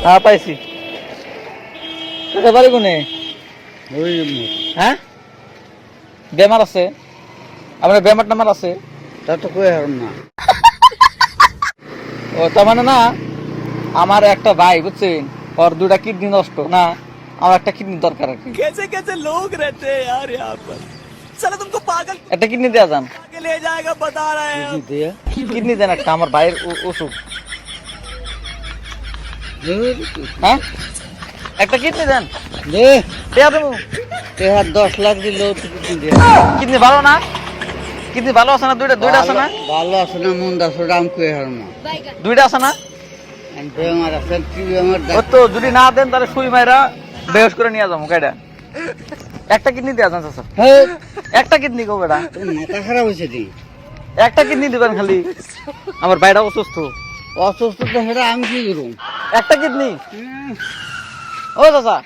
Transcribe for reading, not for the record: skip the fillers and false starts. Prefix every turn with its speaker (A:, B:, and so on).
A: হ্যাঁ পাইছি। বাড়ি কোনে? হ্যাঁ বেমার আছে, আপনার বেমার টামার আছে?
B: তা তো কই হারম না।
A: ও তার মানে না, আমার একটা ভাই বুঝছেন, ওর 2টা কিডনি নষ্ট না, আমার একটা কিডনি দরকার আর কি।
C: कैसे कैसे लोग रहते हैं यार यहाँ पर। साला तुमको पागल
A: একটা কিডনি দেওয়া যান,
C: के ले जाएगा बता रहे हैं हम।
B: দিয়া
A: কিডনি দেন একটা, আমার ভাইয়ের অসুখ। হ্যাঁ একটা কিডনি দেন,
B: দে
A: দেয়া দেবো।
B: তেহার 10 লাখ দিল
A: কিডনি ভালো না? কিডনি ভালো আছে না? দুইটা আছে না?
B: ভালো আছে না মন্দ আছে রাম কই হারম না।
A: 2টা আছে না?
B: বেমার আছে কি বেমার
A: ও তো যদি না দেন তাহলে সুই মাইরা বেহস করে নিয়ে যাবো কেডা। একটা কিডনি দেওয়া যান স্যার,
B: হ্যাঁ
A: একটা কিডনি গো বেটা,
B: তোর মাথা খারাপ হয়েছে দি।
A: একটা কিডনি দিবেন খালি, আমার ভাইটা অসুস্থ।
B: অসুস্থ তো সেটা আমি কি করুম?
A: একটা কিডনি ও চাচা।